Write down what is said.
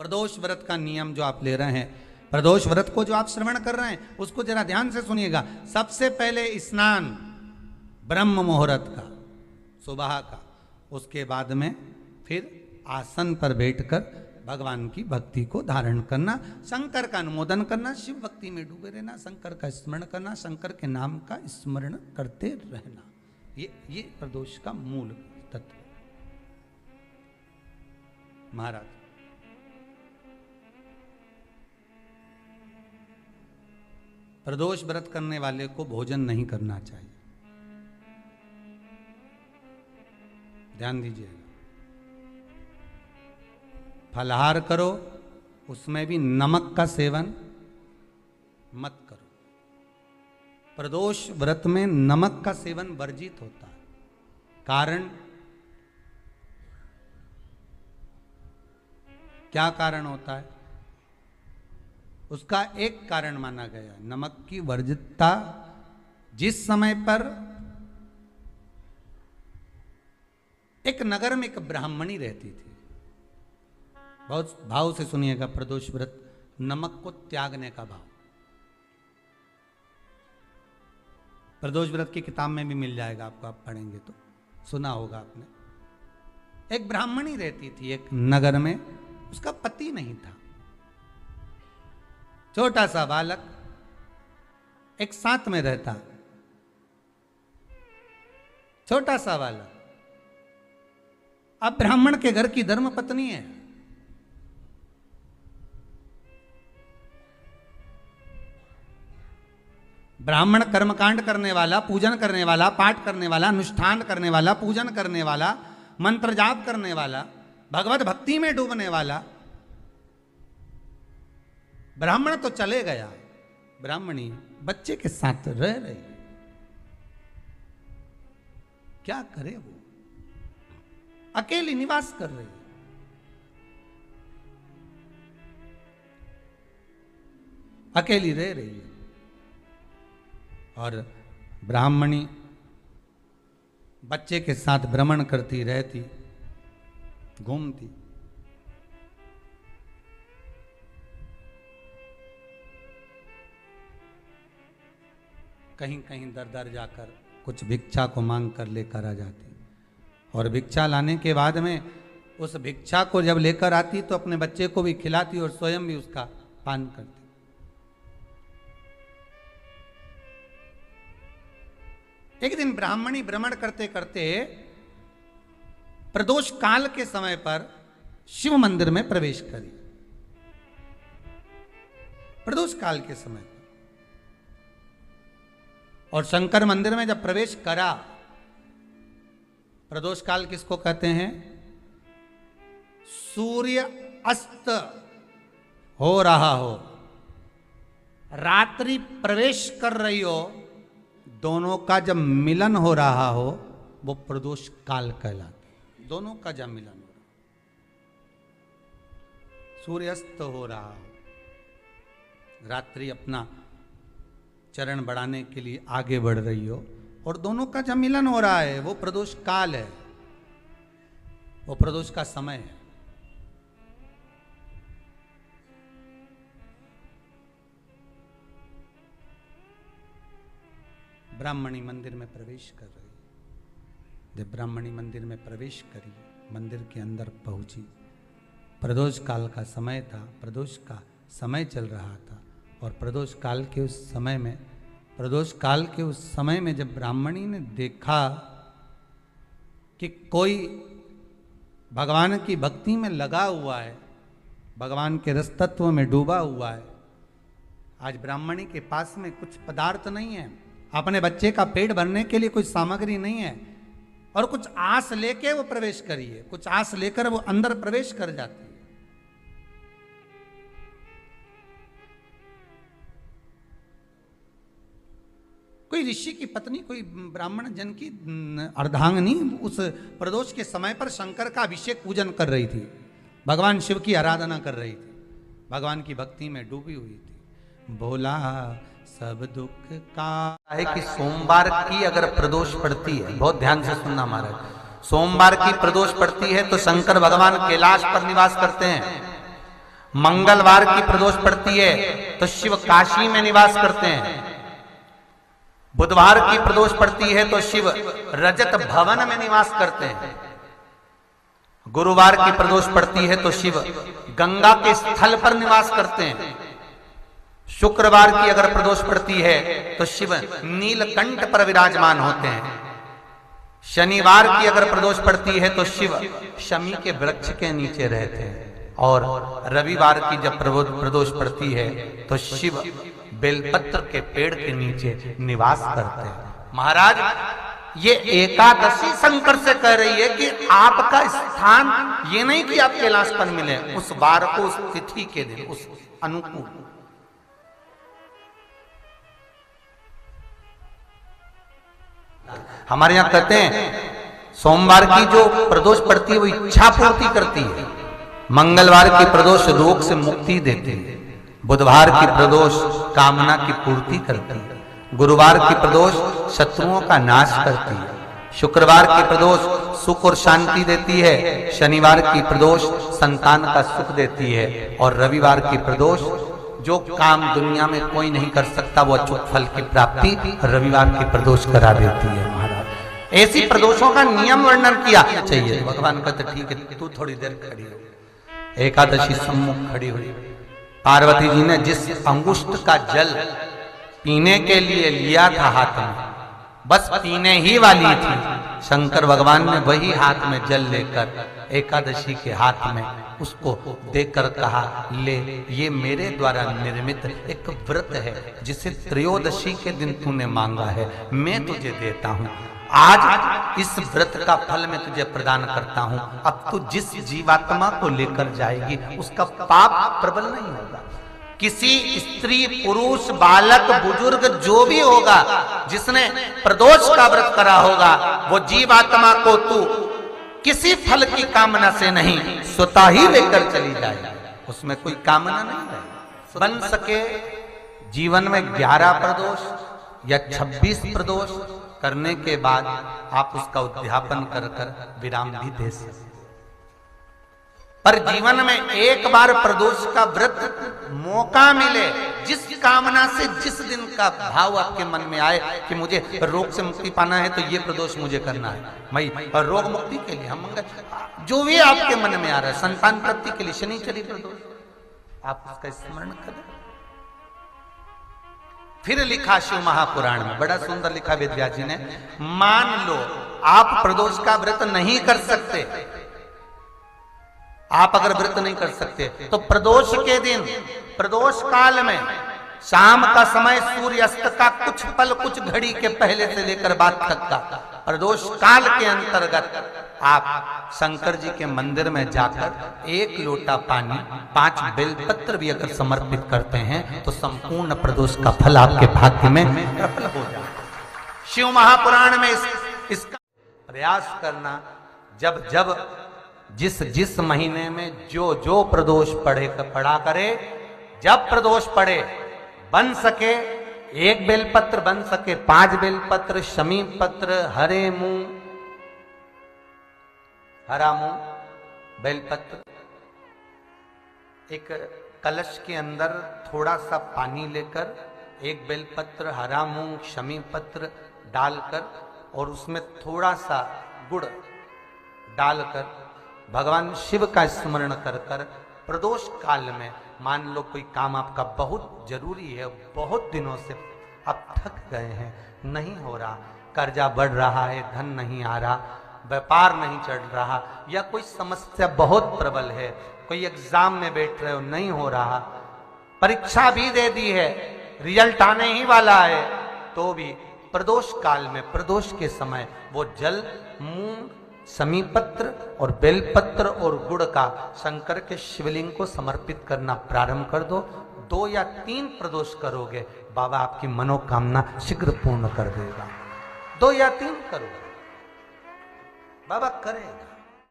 प्रदोष व्रत का नियम जो आप ले रहे हैं, प्रदोष व्रत को जो आप श्रवण कर रहे हैं उसको जरा ध्यान से सुनिएगा। सबसे पहले स्नान ब्रह्म मुहूर्त का, सुबह का, उसके बाद में फिर आसन पर बैठकर भगवान की भक्ति को धारण करना, शंकर का अनुमोदन करना, शिव भक्ति में डूबे रहना, शंकर का स्मरण करना, शंकर के नाम का स्मरण करते रहना। ये प्रदोष का मूल तत्व। महाराज प्रदोष व्रत करने वाले को भोजन नहीं करना चाहिए, ध्यान दीजिएगा। फलाहार करो, उसमें भी नमक का सेवन मत करो। प्रदोष व्रत में नमक का सेवन वर्जित होता है। कारण क्या कारण होता है? उसका एक कारण माना गया नमक की वर्जितता। जिस समय पर एक नगर में एक ब्राह्मणी रहती थी, बहुत भाव से सुनिएगा, प्रदोष व्रत नमक को त्यागने का भाव। प्रदोष व्रत की किताब में भी मिल जाएगा आपको, आप पढ़ेंगे तो सुना होगा आपने। एक ब्राह्मणी रहती थी एक नगर में, उसका पति नहीं था। छोटा सा बालक एक साथ में रहता, छोटा सा बालक। अब ब्राह्मण के घर की धर्म पत्नी है। ब्राह्मण कर्मकांड करने वाला, पूजन करने वाला, पाठ करने वाला, अनुष्ठान करने वाला, पूजन करने वाला, मंत्र जाप करने वाला, भगवत भक्ति में डूबने वाला। ब्राह्मण तो चले गया, ब्राह्मणी बच्चे के साथ रह रही। क्या करे वो? अकेली निवास कर रही, अकेली रह रही है। और ब्राह्मणी बच्चे के साथ भ्रमण करती रहती, घूमती। कहीं कहीं दर दर जाकर कुछ भिक्षा को मांग कर लेकर आ जाती, और भिक्षा लाने के बाद में उस भिक्षा को जब लेकर आती तो अपने बच्चे को भी खिलाती और स्वयं भी उसका पान करती। एक दिन ब्राह्मणी भ्रमण करते करते प्रदोष काल के समय पर शिव मंदिर में प्रवेश करी। प्रदोष काल के समय पर, और शंकर मंदिर में जब प्रवेश करा, प्रदोष काल किसको कहते हैं? सूर्य अस्त हो रहा हो, रात्रि प्रवेश कर रही हो, दोनों का जब मिलन हो रहा हो वो प्रदोष काल कहलाता। दोनों का जब मिलन हो रहा, सूर्यास्त हो रहा हो, रात्रि अपना चरण बढ़ाने के लिए आगे बढ़ रही हो, और दोनों का जब मिलन हो रहा है, वो प्रदोष काल है, वो प्रदोष का समय है। ब्राह्मणी मंदिर में प्रवेश कर रही। जब ब्राह्मणी मंदिर में प्रवेश करी, मंदिर के अंदर पहुंची, प्रदोष काल का समय था, प्रदोष का समय चल रहा था। और प्रदोष काल के उस समय में, प्रदोष काल के उस समय में जब ब्राह्मणी ने देखा कि कोई भगवान की भक्ति में लगा हुआ है, भगवान के रस तत्व में डूबा हुआ है, आज ब्राह्मणी के पास में कुछ पदार्थ नहीं है, अपने बच्चे का पेट भरने के लिए कुछ सामग्री नहीं है, और कुछ आस लेके वो प्रवेश करी है, कुछ आस लेकर वो अंदर प्रवेश कर जाती है। कोई ऋषि की पत्नी, कोई ब्राह्मण जन की अर्धांगिनी उस प्रदोष के समय पर शंकर का अभिषेक पूजन कर रही थी, भगवान शिव की आराधना कर रही थी, भगवान की भक्ति में डूबी हुई थी। बोला सब दुख का है कि सोमवार की अगर प्रदोष पड़ती है, बहुत ध्यान से सुनना महाराज, सोमवार की प्रदोष पड़ती है तो शंकर भगवान कैलाश पर निवास करते हैं, मंगलवार की प्रदोष पड़ती है तो शिव काशी में निवास करते हैं। बुधवार की प्रदोष पड़ती है तो शिव रजत भवन में निवास करते हैं। गुरुवार की प्रदोष पड़ती है तो शिव गंगा के स्थल पर निवास करते हैं। शुक्रवार की अगर प्रदोष पड़ती है तो शिव नीलकंठ पर विराजमान होते हैं। शनिवार की अगर प्रदोष पड़ती है तो शिव शमी के वृक्ष के नीचे रहते हैं। और रविवार की जब प्रदोष पड़ती है तो शिव बेलपत्र के पेड़ के नीचे निवास करते हैं। महाराज ये एकादशी शंकर से कह रही है कि आपका स्थान ये नहीं कि आप कैलाश पर मिले, उस वार को, उस तिथि के दिन, उस अनुकूल। हमारे यहां कहते हैं सोमवार की जो प्रदोष पड़ती है वो इच्छा पूर्ति करती है। मंगलवार की प्रदोष रोग से मुक्ति देती है। बुधवार की प्रदोष कामना की पूर्ति करती है। गुरुवार की प्रदोष शत्रुओं का नाश करती है। शुक्रवार की प्रदोष सुख और शांति देती है। शनिवार की प्रदोष संतान का सुख देती है। और रविवार की प्रदोष जो काम दुनिया में कोई नहीं कर सकता वो अचूक फल की प्राप्ति रविवार की प्रदोष करा देती है। महाराज ऐसी प्रदोषों का नियम वर्णन किया चाहिए। भगवान कहते ठीक है तू थोड़ी देर खड़ी हो। एकादशी सम्मुख खड़ी हुई। पार्वती जी ने जिस अंगुष्ठ का जल पीने के लिए लिया था हाथ में, बस पीने ही वाली थी, शंकर भगवान ने वही हाथ में जल लेकर एकादशी के हाथ में उसको देकर कहा ले, ये मेरे द्वारा निर्मित एक व्रत है जिसे त्रयोदशी के दिन तूने मांगा है, मैं तुझे देता हूं। आज इस व्रत का फल मैं तुझे प्रदान करता हूं। अब तू जिस जीवात्मा को लेकर जाएगी उसका पाप प्रबल नहीं होगा। किसी स्त्री, पुरुष, बालक, बुजुर्ग जो भी होगा जिसने प्रदोष का व्रत करा होगा वो जीवात्मा को तू किसी फल की कामना से नहीं स्वतः ही लेकर चली जाए। उसमें कोई कामना नहीं है। बन सके जीवन में 11 प्रदोष या 26 प्रदोष करने के बाद आप उसका उद्यापन कर विराम भी दे सकते। पर जीवन में एक बार प्रदोष का व्रत मौका मिले, जिस कामना से जिस दिन का भाव आपके मन में आए कि मुझे रोग से मुक्ति पाना है तो ये प्रदोष मुझे करना है, भाई रोग मुक्ति के लिए हम जो भी आपके मन में आ रहा है, संतान प्राप्ति के लिए शनिचरी प्रदोष, आप उसका स्मरण करें। फिर लिखा शिव महापुराण में, बड़ा सुंदर लिखा वेद व्यास जी ने, मान लो आप प्रदोष का व्रत नहीं कर सकते, आप अगर व्रत नहीं कर सकते तो प्रदोष के दिन, प्रदोष काल में शाम का समय सूर्यास्त का कुछ पल, कुछ घड़ी के पहले से लेकर बाद तक का प्रदोष काल के अंतर्गत आप शंकर जी के मंदिर में जाकर 1 लोटा पानी, 5 बेलपत्र भी अगर समर्पित करते हैं तो संपूर्ण प्रदोष का फल आपके भाग्य में प्रबल हो जाए। शिव महापुराण में इसका प्रयास करना, जब जब जिस महीने में जो प्रदोष पड़ा करे, जब प्रदोष पड़े, बन सके 1 बेलपत्र, बन सके 5 बेलपत्र, शमी पत्र, हरा मूंग, बेलपत्र, एक कलश के अंदर थोड़ा सा पानी लेकर 1 बेलपत्र, हरा मूंग, शमी पत्र डालकर और उसमें थोड़ा सा गुड़ डालकर भगवान शिव का स्मरण कर कर प्रदोष काल में, मान लो कोई काम आपका बहुत जरूरी है, बहुत दिनों से अब थक गए हैं, नहीं हो रहा, कर्जा बढ़ रहा है, धन नहीं आ रहा, व्यापार नहीं चढ़ रहा, या कोई समस्या बहुत प्रबल है, कोई एग्जाम में बैठ रहे हो नहीं हो रहा, परीक्षा भी दे दी है, रिजल्ट आने ही वाला है, तो भी प्रदोष काल में, प्रदोष के समय वो जल, मूंग, समीपत्र और बेलपत्र और गुड़ का शंकर के शिवलिंग को समर्पित करना प्रारंभ कर दो। 2 या 3 प्रदोष करोगे, बाबा आपकी मनोकामना शीघ्र पूर्ण कर देगा। 2 या 3 करोगे, बाबा करेगा।